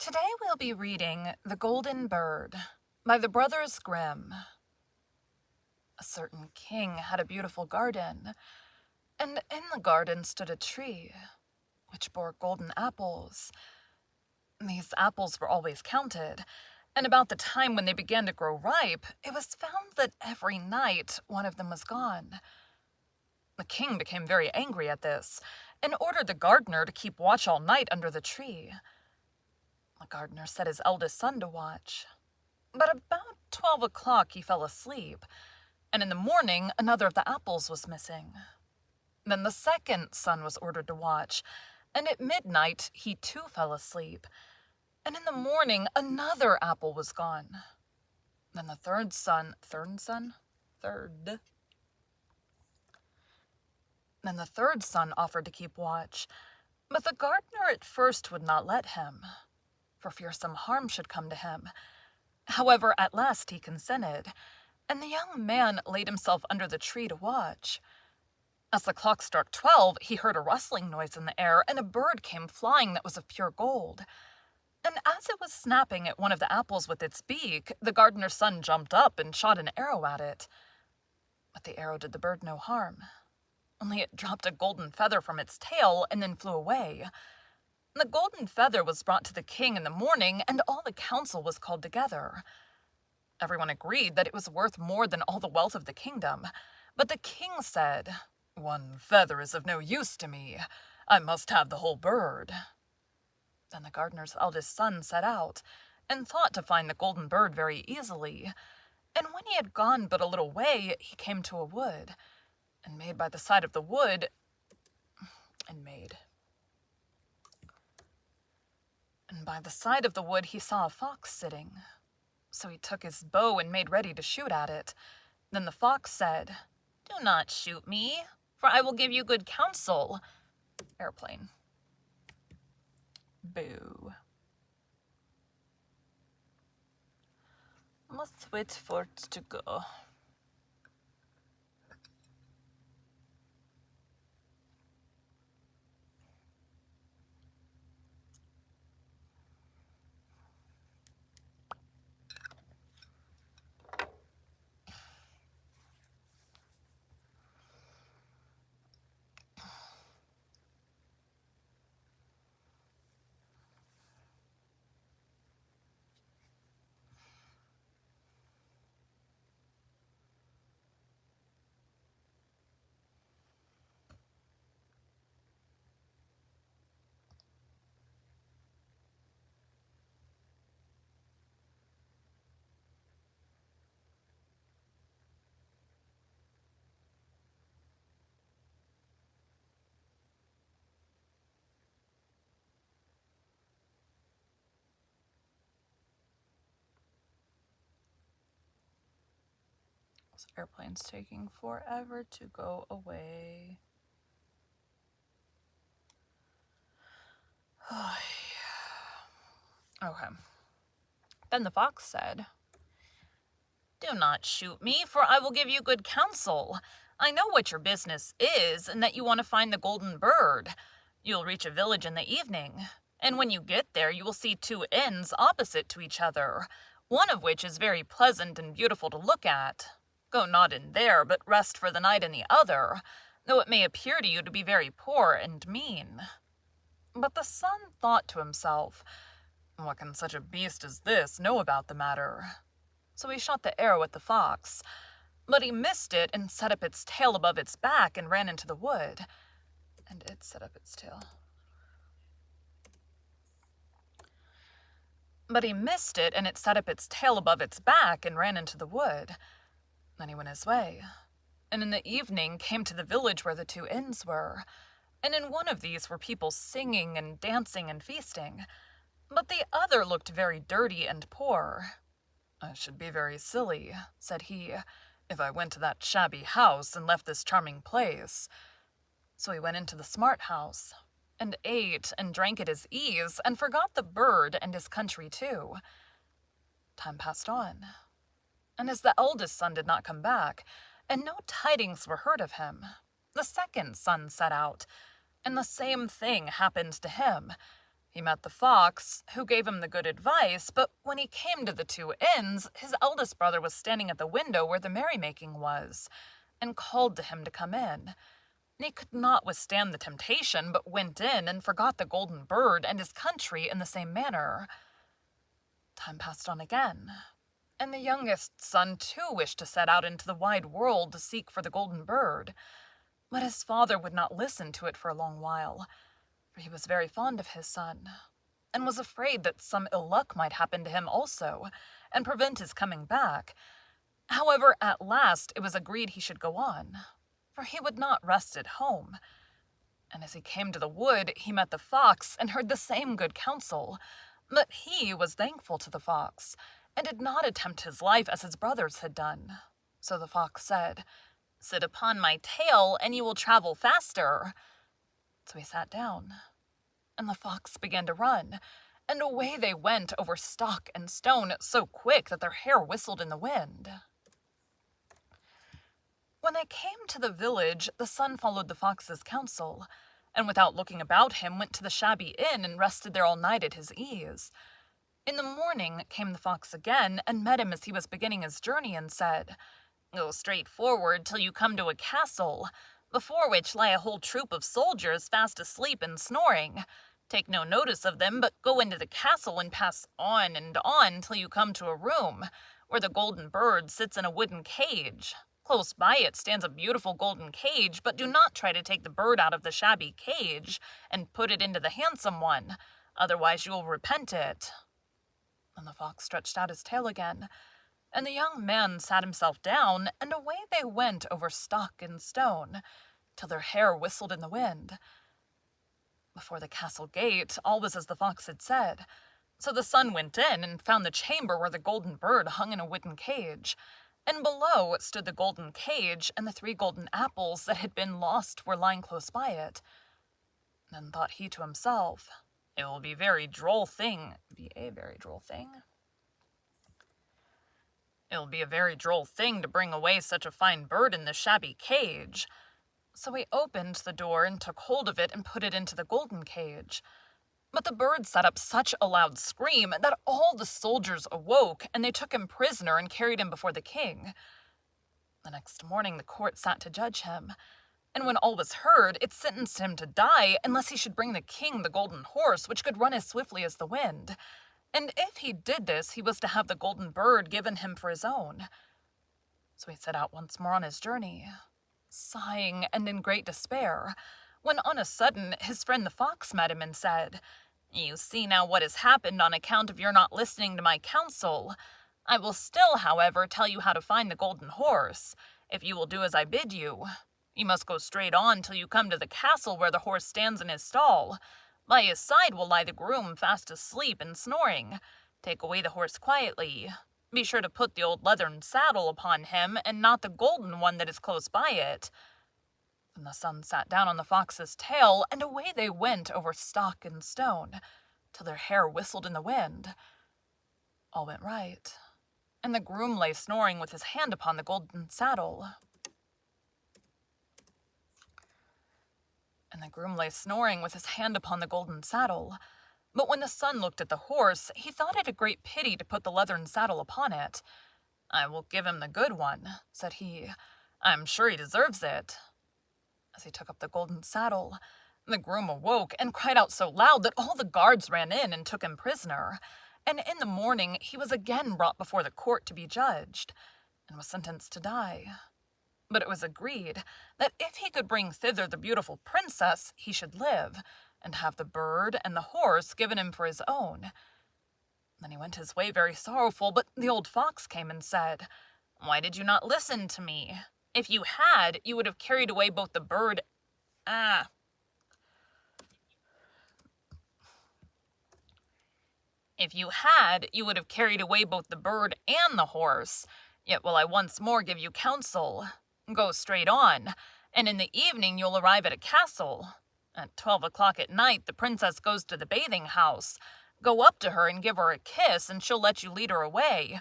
Today we'll be reading The Golden Bird by the brothers Grimm. A certain king had a beautiful garden, and in the garden stood a tree, which bore golden apples. These apples were always counted, and about the time when they began to grow ripe, it was found that every night one of them was gone. The king became very angry at this, and ordered the gardener to keep watch all night under the tree. The gardener set his eldest son to watch. But about 12 o'clock he fell asleep, and in the morning another of the apples was missing. Then the second son was ordered to watch, and at midnight he too fell asleep, and in the morning another apple was gone. Then the third son. Then the third son offered to keep watch, but the gardener at first would not let him, for fear some harm should come to him. However, at last he consented, and the young man laid himself under the tree to watch. As the clock struck 12, he heard a rustling noise in the air, and a bird came flying that was of pure gold. And as it was snapping at one of the apples with its beak, the gardener's son jumped up and shot an arrow at it. But the arrow did the bird no harm. Only it dropped a golden feather from its tail and then flew away. The golden feather was brought to the king in the morning, and all the council was called together. Everyone agreed that it was worth more than all the wealth of the kingdom, but the king said, "One feather is of no use to me. I must have the whole bird." Then the gardener's eldest son set out, and thought to find the golden bird very easily. And when he had gone but a little way, he came to a wood, and by the side of the wood he saw a fox sitting. So he took his bow and made ready to shoot at it. Then the fox said, "Do not shoot me, for I will give you good counsel." Airplane. Boo. Must wait for it to go. This airplane's taking forever to go away. Okay. Then the fox said, "Do not shoot me, for I will give you good counsel. I know what your business is, and that you want to find the golden bird. You'll reach a village in the evening, and when you get there, you will see two inns opposite to each other, one of which is very pleasant and beautiful to look at. Go not in there, but rest for the night in the other, though it may appear to you to be very poor and mean." But the son thought to himself, "What can such a beast as this know about the matter?" So he shot the arrow at the fox, but he missed it and set up its tail above its back and ran into the wood. And it set up its tail. But he missed it, and it set up its tail above its back and ran into the wood. Then he went his way, and in the evening came to the village where the two inns were, and in one of these were people singing and dancing and feasting, but the other looked very dirty and poor. "I should be very silly," said he, "if I went to that shabby house and left this charming place." So he went into the smart house, and ate and drank at his ease, and forgot the bird and his country too. Time passed on, and as the eldest son did not come back, and no tidings were heard of him, the second son set out, and the same thing happened to him. He met the fox, who gave him the good advice, but when he came to the two inns, his eldest brother was standing at the window where the merrymaking was, and called to him to come in. And he could not withstand the temptation, but went in and forgot the golden bird and his country in the same manner. Time passed on again, and the youngest son too wished to set out into the wide world to seek for the golden bird, but his father would not listen to it for a long while, for he was very fond of his son, and was afraid that some ill luck might happen to him also, and prevent his coming back. However, at last it was agreed he should go on, for he would not rest at home. And as he came to the wood, he met the fox and heard the same good counsel, but he was thankful to the fox, and did not attempt his life as his brothers had done. So the fox said, "Sit upon my tail, and you will travel faster." So he sat down, and the fox began to run, and away they went over stock and stone so quick that their hair whistled in the wind. When they came to the village, the son followed the fox's counsel, and without looking about him went to the shabby inn and rested there all night at his ease. In the morning came the fox again, and met him as he was beginning his journey, and said, "Go straight forward till you come to a castle, before which lie a whole troop of soldiers fast asleep and snoring. Take no notice of them, but go into the castle and pass on and on till you come to a room, where the golden bird sits in a wooden cage. Close by it stands a beautiful golden cage, but do not try to take the bird out of the shabby cage and put it into the handsome one, otherwise you will repent it." Then the fox stretched out his tail again, and the young man sat himself down, and away they went over stock and stone, till their hair whistled in the wind. Before the castle gate, all was as the fox had said, so the son went in and found the chamber where the golden bird hung in a wooden cage, and below stood the golden cage, and the 3 golden apples that had been lost were lying close by it. Then thought he to himself, "It will be a very droll thing. It'll be a very droll thing to bring away such a fine bird in this shabby cage." So he opened the door and took hold of it and put it into the golden cage. But the bird set up such a loud scream that all the soldiers awoke, and they took him prisoner and carried him before the king. The next morning the court sat to judge him, and when all was heard, it sentenced him to die unless he should bring the king the golden horse, which could run as swiftly as the wind. And if he did this, he was to have the golden bird given him for his own. So he set out once more on his journey, sighing and in great despair, when on a sudden his friend the fox met him and said, "You see now what has happened on account of your not listening to my counsel. I will still, however, tell you how to find the golden horse, if you will do as I bid you. You must go straight on till you come to the castle where the horse stands in his stall. By his side will lie the groom fast asleep and snoring. Take away the horse quietly. Be sure to put the old leathern saddle upon him, and not the golden one that is close by it." Then the son sat down on the fox's tail, and away they went over stock and stone, till their hair whistled in the wind. All went right, and the groom lay snoring with his hand upon the golden saddle. But when the son looked at the horse, he thought it a great pity to put the leathern saddle upon it. "I will give him the good one," said he. "I am sure he deserves it." As he took up the golden saddle, the groom awoke and cried out so loud that all the guards ran in and took him prisoner. And in the morning he was again brought before the court to be judged, and was sentenced to die. But it was agreed that if he could bring thither the beautiful princess, he should live, and have the bird and the horse given him for his own. Then he went his way very sorrowful, but the old fox came and said, "Why did you not listen to me? If you had, you would have carried away both the bird If you had, you would have carried away both the bird and the horse. Yet will I once more give you counsel. Go straight on, and in the evening you'll arrive at a castle. At 12 o'clock at night, the princess goes to the bathing house. Go up to her and give her a kiss, and she'll let you lead her away.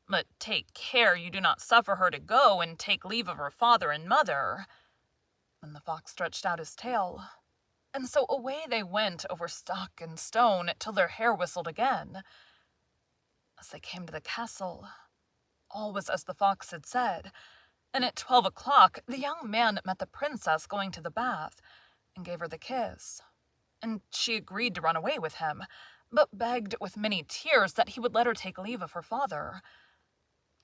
But take care you do not suffer her to go and take leave of her father and mother." Then the fox stretched out his tail, And so away they went over stock and stone till their hair whistled again. As they came to the castle, all was as the fox had said, and at 12 o'clock the young man met the princess going to the bath, and gave her the kiss. And she agreed to run away with him, but begged with many tears that he would let her take leave of her father.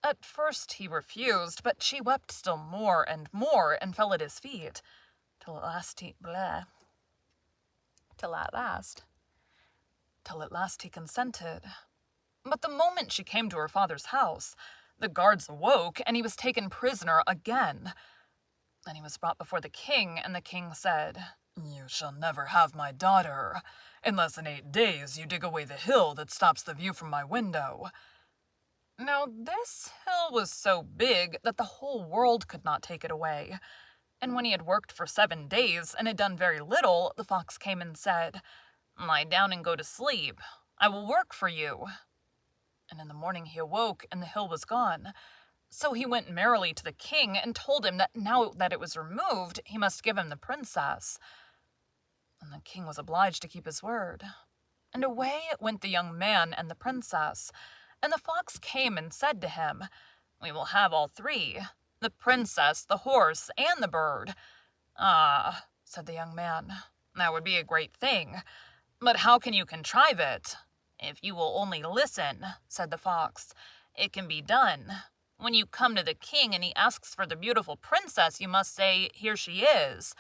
At first he refused, but she wept still more and fell at his feet, till at last he consented. But the moment she came to her father's house, the guards awoke, and he was taken prisoner again. Then he was brought before the king, and the king said, "You shall never have my daughter, unless in 8 days you dig away the hill that stops the view from my window." Now this hill was so big that the whole world could not take it away. And when he had worked for 7 days and had done very little, the fox came and said, "Lie down and go to sleep. I will work for you." And in the morning he awoke, and the hill was gone. So he went merrily to the king and told him that now that it was removed, he must give him the princess. And the king was obliged to keep his word. And away went the young man and the princess. And the fox came and said to him, "We will have all three, the princess, the horse, and the bird." "Ah," said the young man, "that would be a great thing. But how can you contrive it?" "If you will only listen," said the fox, "it can be done. When you come to the king and he asks for the beautiful princess, you must say, 'Here she is.'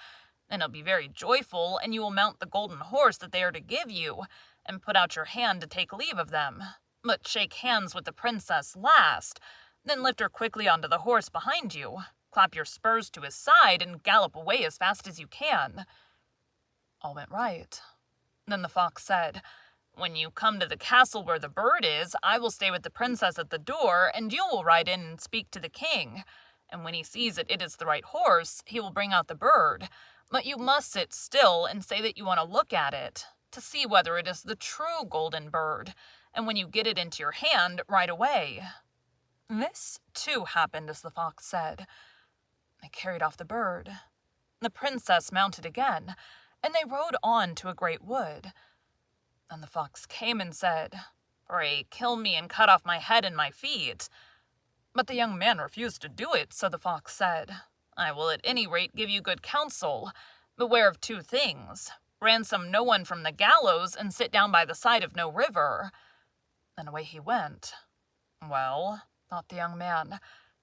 Then he'll be very joyful, and you will mount the golden horse that they are to give you, and put out your hand to take leave of them. But shake hands with the princess last. Then lift her quickly onto the horse behind you, clap your spurs to his side, and gallop away as fast as you can." All went right. Then the fox said, "When you come to the castle where the bird is, I will stay with the princess at the door, and you will ride in and speak to the king. And when he sees that it is the right horse, he will bring out the bird. But you must sit still and say that you want to look at it, to see whether it is the true golden bird. And when you get it into your hand, ride away." This, too, happened as the fox said. They carried off the bird. The princess mounted again, and they rode on to a great wood. Then the fox came and said, "Pray, kill me and cut off my head and my feet." But the young man refused to do it, so the fox said, "I will at any rate give you good counsel. Beware of 2 things. Ransom no one from the gallows, and sit down by the side of no river." Then away he went. Well, thought the young man,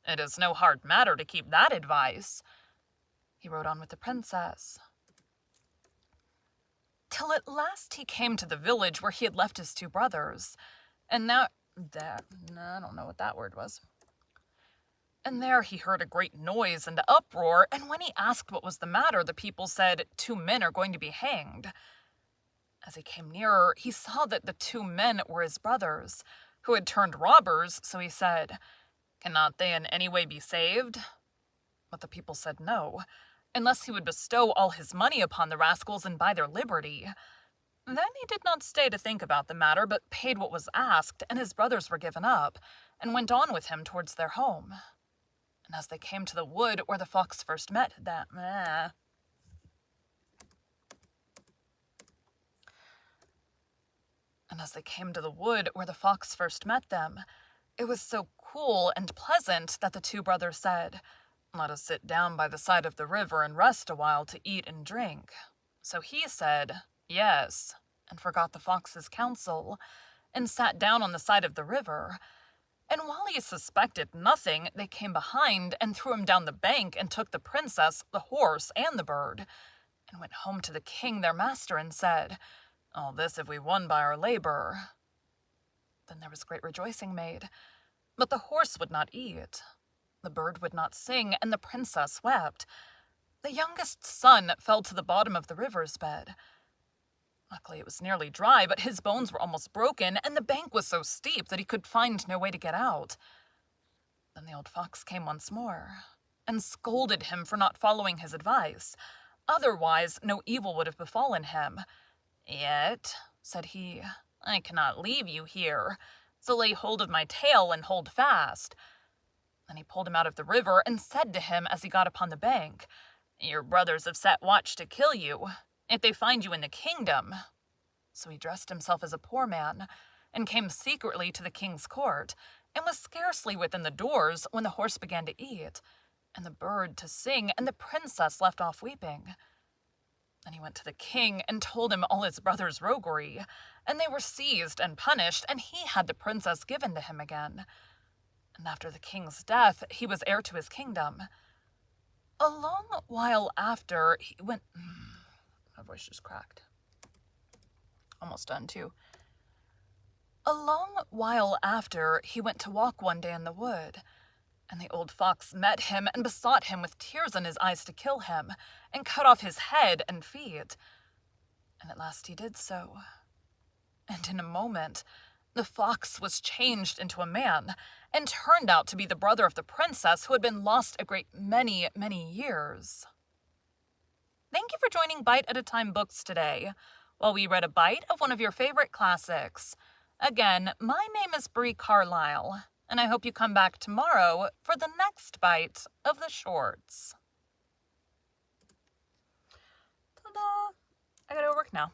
it is no hard matter to keep that advice. He rode on with the princess, till at last he came to the village where he had left his 2 brothers. And I don't know what that word was. And there he heard a great noise and uproar, and when he asked what was the matter, the people said, 2 men are going to be hanged. As he came nearer, he saw that the 2 men were his brothers, who had turned robbers, so he said, "Cannot they in any way be saved?" But the people said no, unless he would bestow all his money upon the rascals and buy their liberty. Then he did not stay to think about the matter, but paid what was asked, and his brothers were given up, and went on with him towards their home. And as they came to the wood where the fox first met them, it was so cool and pleasant that the 2 brothers said, "Let us sit down by the side of the river and rest a while to eat and drink." So he said, "Yes," and forgot the fox's counsel, and sat down on the side of the river. And while he suspected nothing, they came behind and threw him down the bank and took the princess, the horse, and the bird, and went home to the king their master and said, "All this have we won by our labor." Then there was great rejoicing made, but the horse would not eat, the bird would not sing, and the princess wept. The youngest son fell to the bottom of the river's bed. Luckily it was nearly dry, but his bones were almost broken, and the bank was so steep that he could find no way to get out. Then the old fox came once more, and scolded him for not following his advice. Otherwise no evil would have befallen him. "Yet," said he, "I cannot leave you here, so lay hold of my tail and hold fast." Then he pulled him out of the river, and said to him as he got upon the bank, "Your brothers have set watch to kill you. if they find you in the kingdom." So he dressed himself as a poor man, and came secretly to the king's court, and was scarcely within the doors when the horse began to eat, and the bird to sing, and the princess left off weeping. Then he went to the king and told him all his brother's roguery, and they were seized and punished, and he had the princess given to him again. And after the king's death, he was heir to his kingdom. A long while after, he went... My voice just cracked. Almost done, too. A long while after, he went to walk one day in the wood, and the old fox met him and besought him with tears in his eyes to kill him, and cut off his head and feet. And at last he did so. And in a moment, the fox was changed into a man, and turned out to be the brother of the princess who had been lost a great many, many years. Thank you for joining Bite at a Time Books today, while we read a bite of one of your favorite classics. Again, my name is Bree Carlile, and I hope you come back tomorrow for the next bite of the shorts. Ta-da! I gotta go work now.